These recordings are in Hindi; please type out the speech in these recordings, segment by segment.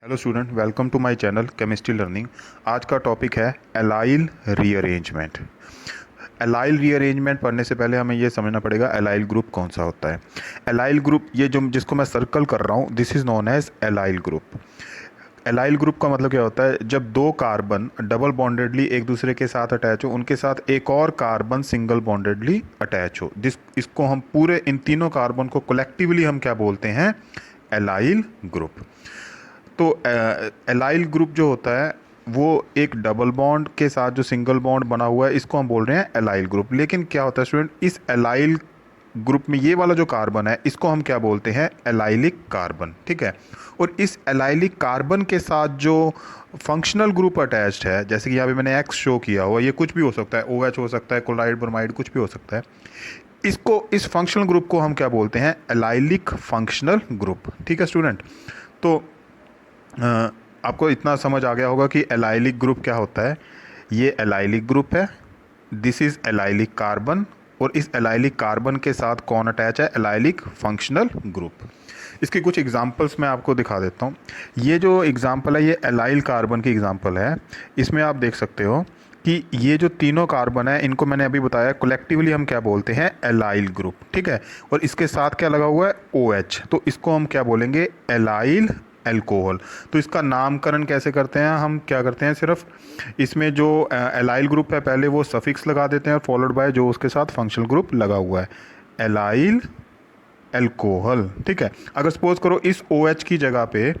Hello student, welcome to my channel chemistry learning. आज का टॉपिक है एलाइल रीअरेंजमेंट। एलाइल रीअरेंजमेंट पढ़ने से पहले हमें ये समझना पड़ेगा एलाइल ग्रुप कौन सा होता है। एलाइल ग्रुप, ये जो जिसको मैं सर्कल कर रहा हूँ, this is known as allyl group. Allyl group का मतलब क्या होता है? जब दो कार्बन डबल बॉन्डेडली एक दूसरे के साथ अटैच हो, उनके साथ एक और कार्बन सिंगल बॉन्डेडली अटैच हो, इसको हम पूरे इन तीनों कार्बन को कलेक्टिवली हम क्या बोलते हैं? Allyl group. तो एलाइल ग्रुप जो होता है वो एक डबल बॉन्ड के साथ जो सिंगल बॉन्ड बना हुआ है, इसको हम बोल रहे हैं एलाइल ग्रुप। लेकिन क्या होता है स्टूडेंट, इस एलाइल ग्रुप में ये वाला जो कार्बन है इसको हम क्या बोलते हैं? Allylic carbon. ठीक है। और इस एलाइलिक कार्बन के साथ जो फंक्शनल ग्रुप अटैच्ड है, जैसे कि यहाँ पे मैंने एक्स शो किया हुआ, ये कुछ भी हो सकता है, ओ एच हो सकता है, क्लोराइड ब्रोमाइड, कुछ भी हो सकता है। इसको, इस फंक्शनल ग्रुप को हम क्या बोलते हैं? Allylic functional group. ठीक है स्टूडेंट। तो अ, आपको इतना समझ आ गया होगा कि एलाइलिक ग्रुप क्या होता है। ये एलाइलिक ग्रुप है, दिस इज़ एलाइलिक कार्बन, और इस एलाइलिक कार्बन के साथ कौन अटैच है? Allylic functional group. इसके कुछ एग्जांपल्स मैं आपको दिखा देता हूँ। ये जो एग्जांपल है ये एलाइल कार्बन की एग्जांपल है। इसमें आप देख सकते हो कि ये जो तीनों कार्बन है इनको मैंने अभी बताया कलेक्टिवली हम क्या बोलते हैं? Allyl group. ठीक है। और इसके साथ क्या लगा हुआ है? O H. तो इसको हम क्या बोलेंगे? Allyl alcohol. तो इसका नामकरण कैसे करते हैं? हम क्या करते हैं, सिर्फ इसमें जो एलाइल ग्रुप है पहले वो सफिक्स लगा देते हैं, फॉलोड बाय जो उसके साथ फंक्शनल ग्रुप लगा हुआ है, एलाइल एल्कोहल। ठीक है। अगर सपोज करो इस OH की जगह पे,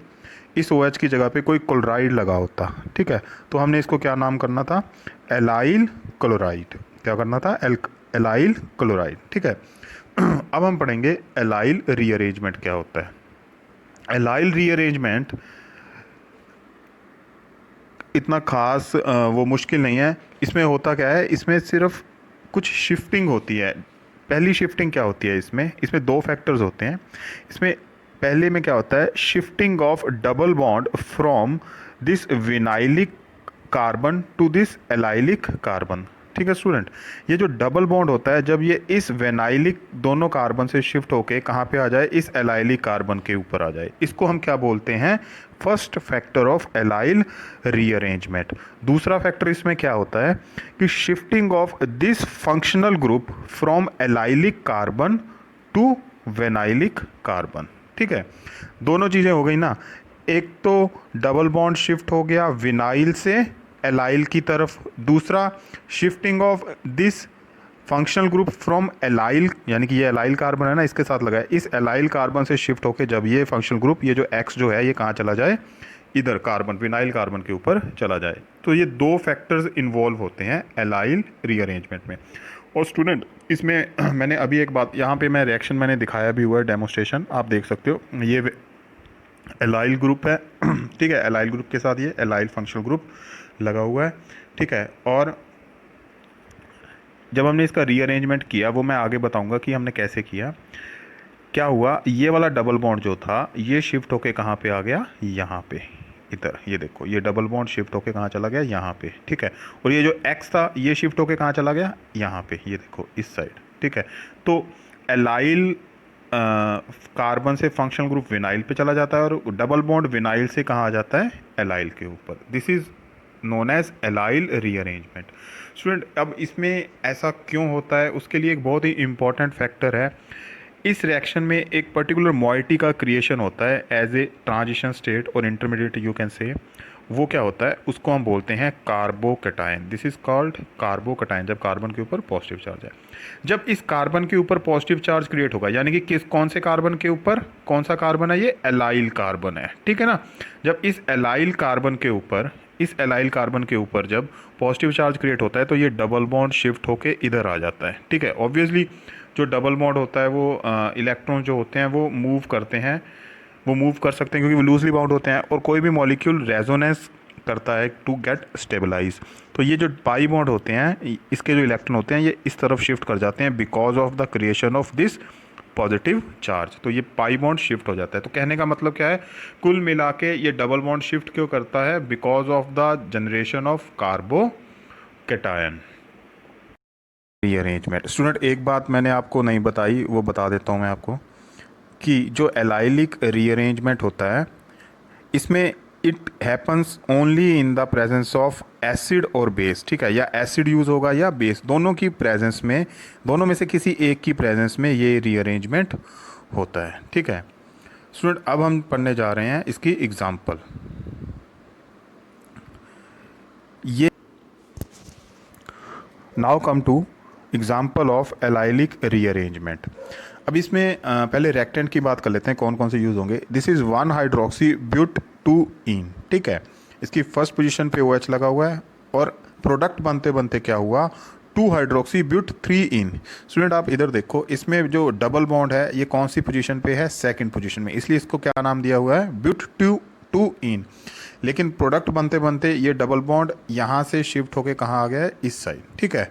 इस OH की जगह पे कोई क्लोराइड लगा होता, ठीक है, तो हमने इसको क्या नाम करना था? Allyl chloride. क्या करना था? Allyl chloride. ठीक है। अब हम पढ़ेंगे एलाइल रीअरेंजमेंट क्या होता है। एलाइल रीअरेंजमेंट इतना खास वो मुश्किल नहीं है। इसमें होता क्या है, इसमें सिर्फ कुछ शिफ्टिंग होती है। पहली शिफ्टिंग क्या होती है इसमें? इसमें दो फैक्टर्स होते हैं। इसमें पहले में क्या होता है? Shifting of double bond from this vinylic carbon to this allylic carbon. ठीक है स्टूडेंट। ये जो डबल बॉन्ड होता है, जब ये इस वेनाइलिक दोनों कार्बन से शिफ्ट होके कहाँ पे आ जाए? इस एलाइलिक कार्बन के ऊपर आ जाए, इसको हम क्या बोलते हैं? First factor of allyl rearrangement. दूसरा फैक्टर इसमें क्या होता है कि shifting of this functional group from allylic carbon to vinylic carbon. ठीक है। दोनों चीज़ें हो गई ना। एक तो डबल बॉन्ड शिफ्ट हो गया विनाइल से एलाइल की तरफ, दूसरा shifting of this functional group from allyl, यानी कि ये एलाइल कार्बन है ना, इसके साथ लगा है, इस एलाइल कार्बन से शिफ्ट होके जब ये फंक्शनल ग्रुप, ये जो एक्स जो है, ये कहाँ चला जाए? इधर कार्बन, विनाइल कार्बन के ऊपर चला जाए। तो ये दो फैक्टर्स इन्वॉल्व होते हैं एलाइल रीअरेंजमेंट में। और स्टूडेंट इसमें मैंने अभी एक बात यहाँ पे मैं रिएक्शन मैंने दिखाया भी हुआ है, डेमोस्ट्रेशन आप देख सकते हो। ये एलाइल ग्रुप है। ठीक है। एलाइल ग्रुप के साथ ये एलाइल फंक्शनल ग्रुप लगा हुआ है। ठीक है। और जब हमने इसका रीअरेंजमेंट किया, वो मैं आगे बताऊंगा कि हमने कैसे किया। क्या हुआ, ये वाला डबल बॉन्ड जो था ये शिफ्ट होके कहाँ पे आ गया? यहाँ पे, इधर। ये देखो, ये डबल बॉन्ड शिफ्ट होके कहाँ चला गया? यहाँ पे। ठीक है। और ये जो एक्स था ये शिफ्ट होके कहाँ चला गया? यहाँ पे, ये देखो, इस साइड। ठीक है। तो एलाइल कार्बन से फंक्शनल ग्रुप विनाइल पे चला जाता है, और डबल बॉन्ड विनाइल से कहाँ आ जाता है? एलाइल के ऊपर। This is known as allyl rearrangement. Student अब इसमें ऐसा क्यों होता है, उसके लिए एक बहुत ही इंपॉर्टेंट फैक्टर है। इस रिएक्शन में एक पर्टिकुलर मॉइटी का क्रिएशन होता है एज ए ट्रांजिशन स्टेट और इंटरमीडिएट यू कैन से। वो क्या होता है? उसको हम बोलते हैं carbocation. This is called carbocation, जब कार्बन के ऊपर पॉजिटिव चार्ज है। जब इस कार्बन के ऊपर पॉजिटिव चार्ज क्रिएट होगा, यानी कि किस, कौन से कार्बन के ऊपर? कौन सा कार्बन है ये? एलाइल कार्बन है। ठीक है ना। जब इस एलाइल कार्बन के ऊपर, इस एलाइल कार्बन के ऊपर जब पॉजिटिव चार्ज क्रिएट होता है, तो ये डबल बॉन्ड शिफ्ट होके इधर आ जाता है। ठीक है। ऑब्वियसली जो डबल बॉन्ड होता है वो इलेक्ट्रॉन जो होते हैं वो मूव करते हैं, वो मूव कर सकते हैं क्योंकि वो लूजली बाउंड होते हैं, और कोई भी मॉलिक्यूल रेजोनेंस करता है टू गेट स्टेबलाइज। तो ये जो पाई बॉन्ड होते हैं, इसके जो इलेक्ट्रॉन होते हैं ये इस तरफ शिफ्ट कर जाते हैं because of the creation of this positive charge. तो ये पाई बॉन्ड शिफ्ट हो जाता है। तो कहने का मतलब क्या है, कुल मिला के ये डबल बॉन्ड शिफ्ट क्यों करता है? Because of the generation of carbocation rearrangement. Student एक बात मैंने आपको नहीं बताई, वो बता देता हूँ मैं आपको, कि जो एलाइलिक रीअरेंजमेंट होता है इसमें it happens only in the presence of acid और बेस, ठीक है, या एसिड यूज़ होगा या बेस, दोनों की प्रेजेंस में, दोनों में से किसी एक की प्रेजेंस में ये रीअरेंजमेंट होता है, ठीक है। स्टूडेंट अब हम पढ़ने जा रहे हैं इसकी एग्जाम्पल। ये now come to example of allylic rearrangement. अब इसमें पहले रेक्टेंट की बात कर लेते हैं, कौन कौन से यूज़ होंगे। दिस इज़ 1 हाइड्रोक्सी ब्यूट 2 इन, ठीक है, इसकी फर्स्ट पोजीशन पे OH लगा हुआ है और प्रोडक्ट बनते बनते क्या हुआ, 2 हाइड्रोक्सी ब्यूट 3 इन। स्टूडेंट आप इधर देखो, इसमें जो डबल बॉन्ड है ये कौन सी पोजीशन पे है, सेकंड पोजीशन में, इसलिए इसको क्या नाम दिया हुआ है, ब्यूट 2 इन। लेकिन प्रोडक्ट बनते बनते ये डबल बॉन्ड यहाँ से शिफ्ट होके कहाँ आ गया है, इस साइड, ठीक है,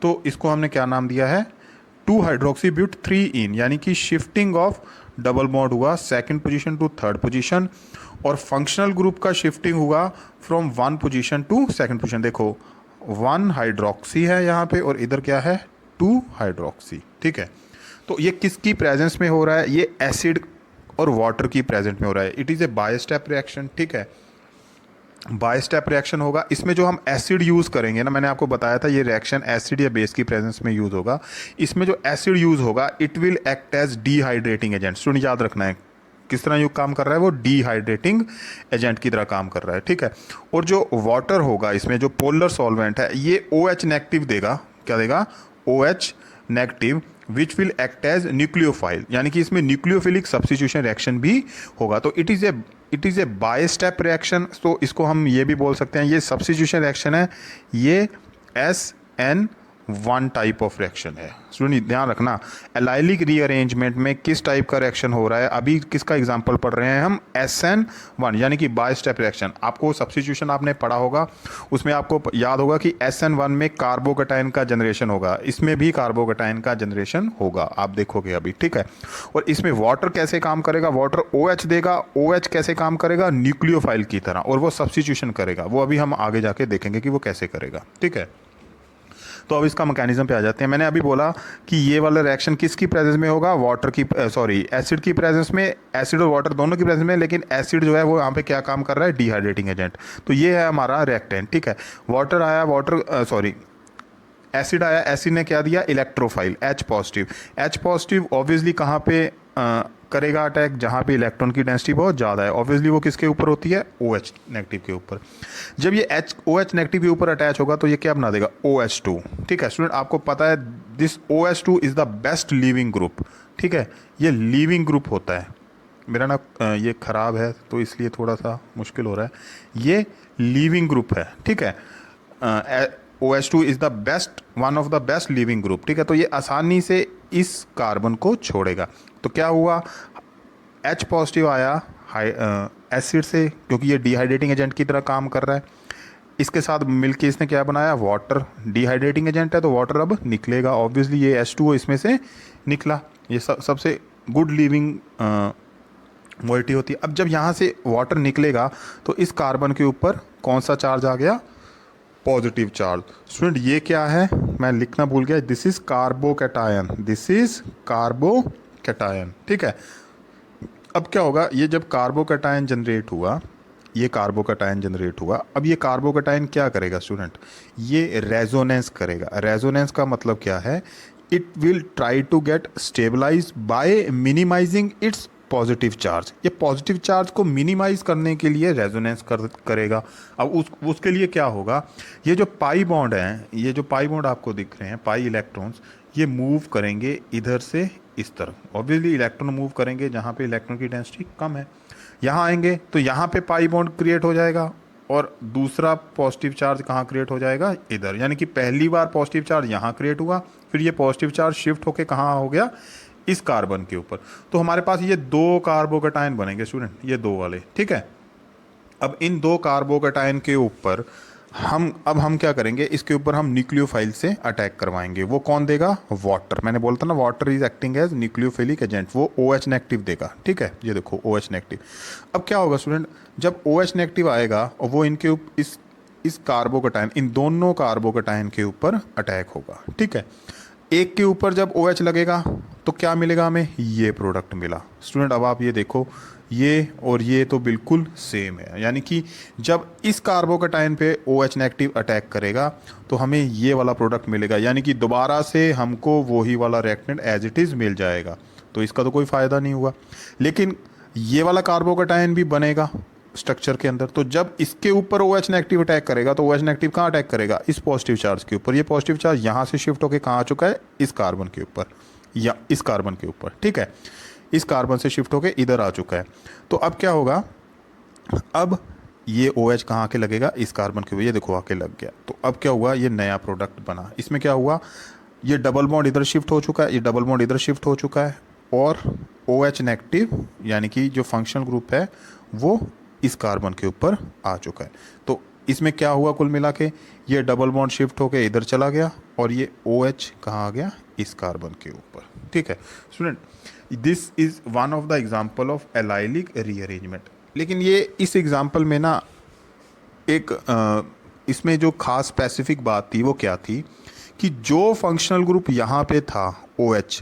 तो इसको हमने क्या नाम दिया है, 2 हाइड्रोक्सी ब्यूट 3 इन, यानी कि शिफ्टिंग ऑफ डबल बॉन्ड हुआ second position to third position, और फंक्शनल ग्रुप का शिफ्टिंग हुआ from 1 position to second position. देखो 1 हाइड्रोक्सी है यहाँ पे और इधर क्या है, 2 हाइड्रोक्सी, ठीक है। तो ये किसकी प्रेजेंस में हो रहा है, ये एसिड और वाटर की प्रेजेंट में हो रहा है। It is a by step reaction, ठीक है, बाय स्टेप रिएक्शन होगा। इसमें जो हम एसिड यूज़ करेंगे ना, मैंने आपको बताया था ये रिएक्शन एसिड या बेस की प्रेजेंस में यूज़ होगा। इसमें जो एसिड यूज़ होगा it will act as dehydrating agent. Student याद रखना है किस तरह युक्त काम कर रहा है, वो डीहाइड्रेटिंग एजेंट की तरह काम कर रहा है, ठीक है। और जो वाटर होगा इसमें जो पोलर सॉल्वेंट है ये OH नेगेटिव देगा, क्या देगा, OH negative, which will act as nucleophile, यानी कि इसमें न्यूक्लियोफिलिक सब्स्टिट्यूशन रिएक्शन भी होगा। तो it is a by step reaction. तो इसको हम ये भी बोल सकते हैं ये सब्स्टिट्यूशन रिएक्शन है, ये SN1 टाइप ऑफ रिएक्शन है। स्टूडेंट ध्यान रखना, एलाइलिक रीअरेंजमेंट में किस टाइप का रिएक्शन हो रहा है, अभी किसका एग्जांपल पढ़ रहे हैं हम, SN1, यानी कि बाय स्टेप रिएक्शन। आपको सब्स्टिट्यूशन आपने पढ़ा होगा, उसमें आपको याद होगा कि SN1 में कार्बोकैटायन का जनरेशन होगा, इसमें भी कार्बोकैटायन का जनरेशन होगा, आप देखोगे अभी, ठीक है। और इसमें वाटर कैसे काम करेगा, वाटर OH देगा, OH कैसे काम करेगा, न्यूक्लियोफाइल की तरह, और वो सब्स्टिट्यूशन करेगा, वो अभी हम आगे जाके देखेंगे कि वो कैसे करेगा, ठीक है। तो अब इसका मैकेनिज्म पे आ जाते हैं। मैंने अभी बोला कि ये वाला रिएक्शन किसकी प्रेजेंस में होगा, वाटर की, सॉरी एसिड की प्रेजेंस में, एसिड और वाटर दोनों की प्रेजेंस में, लेकिन एसिड जो है वो यहाँ पे क्या काम कर रहा है, डीहाइड्रेटिंग एजेंट। तो ये है हमारा रिएक्टेंट, ठीक है। वाटर आया, एसिड आया, एसिड ने क्या दिया, electrophile H positive. H positive obviously कहाँ पे करेगा अटैक, जहाँ पे इलेक्ट्रॉन की डेंसिटी बहुत ज़्यादा है, ऑब्वियसली वो किसके ऊपर होती है, OH नेगेटिव के ऊपर। जब ये OH नेगेटिव के ऊपर अटैच होगा तो ये क्या बना देगा, OH2, ठीक है। स्टूडेंट आपको पता है this OH2 is the best leaving group, ठीक है, ये लीविंग ग्रुप होता है। मेरा ना ये ख़राब है तो इसलिए थोड़ा सा मुश्किल हो रहा है, ये लीविंग ग्रुप है, ठीक है। OH2 is the best, one of the best leaving group, ठीक है। तो ये आसानी से इस कार्बन को छोड़ेगा। तो क्या हुआ, H पॉजिटिव आया एसिड से, क्योंकि ये डिहाइड्रेटिंग एजेंट की तरह काम कर रहा है। इसके साथ मिलके इसने क्या बनाया, वाटर, डिहाइड्रेटिंग एजेंट है तो वाटर अब निकलेगा, ऑब्वियसली ये H2O इसमें से निकला, ये सबसे गुड लिविंग मोइटी होती है। अब जब यहाँ से वाटर निकलेगा तो इस कार्बन के ऊपर कौन सा चार्ज आ गया, पॉजिटिव चार्ज। स्टूडेंट ये क्या है, मैं लिखना भूल गया, this is carbocation, this is carbocation, ठीक है। अब क्या होगा, ये जब कार्बोकैटायन जनरेट हुआ, ये कार्बोकैटायन जनरेट हुआ, अब ये कार्बोकैटायन क्या करेगा स्टूडेंट, ये रेजोनेंस करेगा। रेजोनेंस का मतलब क्या है, it will try to get stabilise by minimising its positive charge. ये पॉजिटिव चार्ज को मिनिमाइज करने के लिए रेजोनेंस करेगा। अब उसके लिए क्या होगा, ये जो पाई बॉन्ड हैं, ये जो पाई बॉन्ड आपको दिख रहे हैं, पाई इलेक्ट्रॉन्स, ये मूव करेंगे इधर से इस तरफ। ऑब्वियसली इलेक्ट्रॉन मूव करेंगे जहाँ पे इलेक्ट्रॉन की डेंसिटी कम है, यहाँ आएंगे तो यहाँ पे पाई बॉन्ड क्रिएट हो जाएगा और दूसरा पॉजिटिव चार्ज कहाँ क्रिएट हो जाएगा, इधर। यानी कि पहली बार पॉजिटिव चार्ज यहाँ क्रिएट हुआ, फिर ये पॉजिटिव चार्ज शिफ्ट होके कहाँ हो गया, इस कार्बन के ऊपर। तो हमारे पास ये 2 कार्बोकैटायन बनेंगे स्टूडेंट, ये 2 वाले, ठीक है। अब इन 2 कार्बोकैटायन के ऊपर हम क्या करेंगे, इसके ऊपर हम न्यूक्लियोफाइल से अटैक करवाएंगे। वो कौन देगा, वाटर। मैंने बोलता ना water is acting as nucleophilic agent, वो OH नेगेटिव देगा, ठीक है। ये देखो OH नेगेटिव। अब क्या होगा स्टूडेंट, जब OH नेगेटिव आएगा और वो इनके इस कार्बोकैटायन, इन दोनों कार्बोकैटायन के ऊपर अटैक होगा, ठीक है। एक के ऊपर जब OH लगेगा तो क्या मिलेगा हमें, ये प्रोडक्ट मिला। स्टूडेंट अब आप ये देखो, ये और ये तो बिल्कुल सेम है, यानी कि जब इस कार्बोकेटाइन पे OH नेगेटिव अटैक करेगा तो हमें ये वाला प्रोडक्ट मिलेगा, यानी कि दोबारा से हमको वही वाला रिएक्टेंट एज इट इज़ मिल जाएगा। तो इसका तो कोई फ़ायदा नहीं हुआ। लेकिन ये वाला कार्बोकेटाइन भी बनेगा स्ट्रक्चर के अंदर, तो जब इसके ऊपर OH नेगेटिव अटैक करेगा तो OH नेगेटिव कहाँ अटैक करेगा, इस पॉजिटिव चार्ज के ऊपर। ये पॉजिटिव चार्ज यहाँ से शिफ्ट होकर कहाँ आ चुका है, इस कार्बन के ऊपर या इस कार्बन के ऊपर, ठीक है, इस कार्बन से शिफ्ट होकर इधर आ चुका है। तो अब क्या होगा, अब ये OH कहाँ आके लगेगा, इस कार्बन के ऊपर, ये देखो आके लग गया। तो अब क्या हुआ, ये नया प्रोडक्ट बना। इसमें क्या हुआ, ये डबल बॉन्ड इधर शिफ्ट हो चुका है, ये डबल बॉन्ड इधर शिफ्ट हो चुका है, और OH नेगेटिव यानी कि जो फंक्शनल ग्रुप है वो इस कार्बन के ऊपर आ चुका है। तो इसमें क्या हुआ, कुल मिला के ये डबल बॉन्ड शिफ्ट होके इधर चला गया और ये OH कहाँ आ गया, इस कार्बन के ऊपर। ठीक है student, this is one of the example of allylic rearrangement. लेकिन ये इस एग्जाम्पल में ना एक इसमें जो खास स्पेसिफिक बात थी वो क्या थी कि जो फंक्शनल ग्रुप यहाँ पे था OH,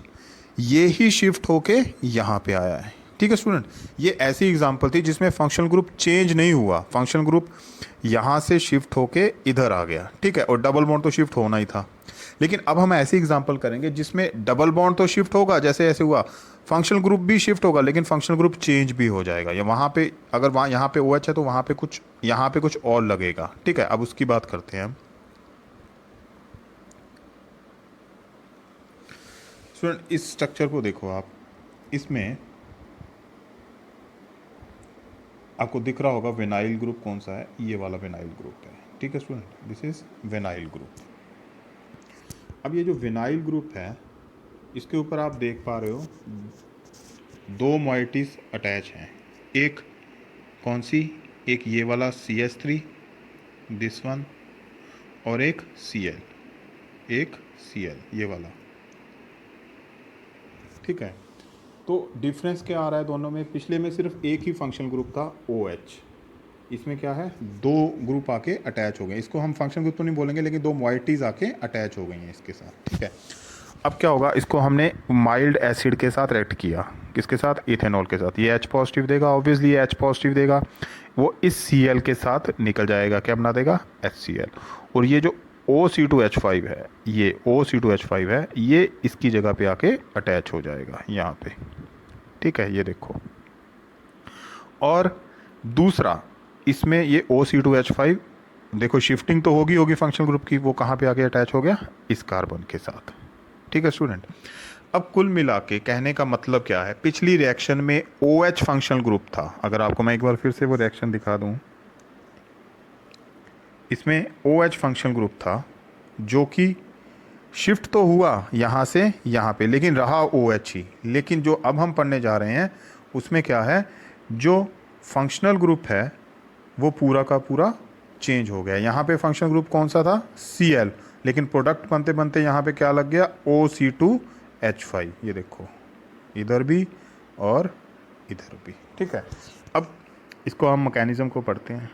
ये ही शिफ्ट होके यहाँ पे आया है। ठीक है स्टूडेंट, ये ऐसी एग्जांपल थी जिसमें फंक्शनल ग्रुप चेंज नहीं हुआ, फंक्शनल ग्रुप यहाँ से शिफ्ट होके इधर आ गया। ठीक है, और डबल बॉन्ड तो शिफ्ट होना ही था। लेकिन अब हम ऐसी एग्जांपल करेंगे जिसमें डबल बॉन्ड तो शिफ्ट होगा, जैसे ऐसे हुआ, फंक्शनल ग्रुप भी शिफ्ट होगा, लेकिन फंक्शनल ग्रुप चेंज भी हो जाएगा, या वहाँ पे अगर वहाँ यहाँ पे OH है तो वहाँ पे कुछ, यहाँ पे कुछ और लगेगा। ठीक है, अब उसकी बात करते हैं हम। स्टूडेंट इस स्ट्रक्चर को देखो आप, इसमें आपको दिख रहा होगा विनाइल ग्रुप कौन सा है, ये वाला विनाइल ग्रुप है। ठीक है student, this is vinyl group. अब ये जो विनाइल ग्रुप है इसके ऊपर आप देख पा रहे हो दो मॉइटीज अटैच हैं। एक कौन सी, एक ये वाला CH3 दिस वन, और एक Cl, एक Cl ये वाला। ठीक है, तो डिफरेंस क्या आ रहा है दोनों में, पिछले में सिर्फ एक ही फंक्शनल ग्रुप था OH, इसमें क्या है, दो ग्रुप आके अटैच हो गए। इसको हम फंक्शनल ग्रुप तो नहीं बोलेंगे, लेकिन दो मॉइटीज आके अटैच हो गई हैं इसके साथ। ठीक है, अब क्या होगा, इसको हमने माइल्ड एसिड के साथ रिएक्ट किया, किसके साथ, इथेनॉल के साथ। ये H पॉजिटिव देगा, ऑब्वियसली ये H पॉजिटिव देगा, वो इस Cl के साथ निकल जाएगा, क्या बना देगा, HCl। और ये जो OC2H5 है, ये OC2H5 है, ये इसकी जगह पे आके अटैच हो जाएगा यहाँ पे। ठीक है, ये देखो। और दूसरा, इसमें ये OC2H5 देखो शिफ्टिंग तो होगी फंक्शनल ग्रुप की, वो कहाँ पे आके अटैच हो गया, इस कार्बन के साथ। ठीक है स्टूडेंट, अब कुल मिला के कहने का मतलब क्या है, पिछली रिएक्शन में OH फंक्शनल ग्रुप था। अगर आपको मैं एक बार फिर से वो रिएक्शन दिखा दूं, इसमें OH फंक्शनल ग्रुप था जो कि शिफ्ट तो हुआ यहाँ से यहाँ पे, लेकिन रहा OH ही। लेकिन जो अब हम पढ़ने जा रहे हैं उसमें क्या है, जो फंक्शनल ग्रुप है वो पूरा का पूरा चेंज हो गया। यहाँ पे फंक्शनल ग्रुप कौन सा था, Cl, लेकिन प्रोडक्ट बनते बनते यहाँ पे क्या लग गया, OC2H5। ये देखो, इधर भी और इधर भी। ठीक है, अब इसको हम मैकेनिज्म को पढ़ते हैं।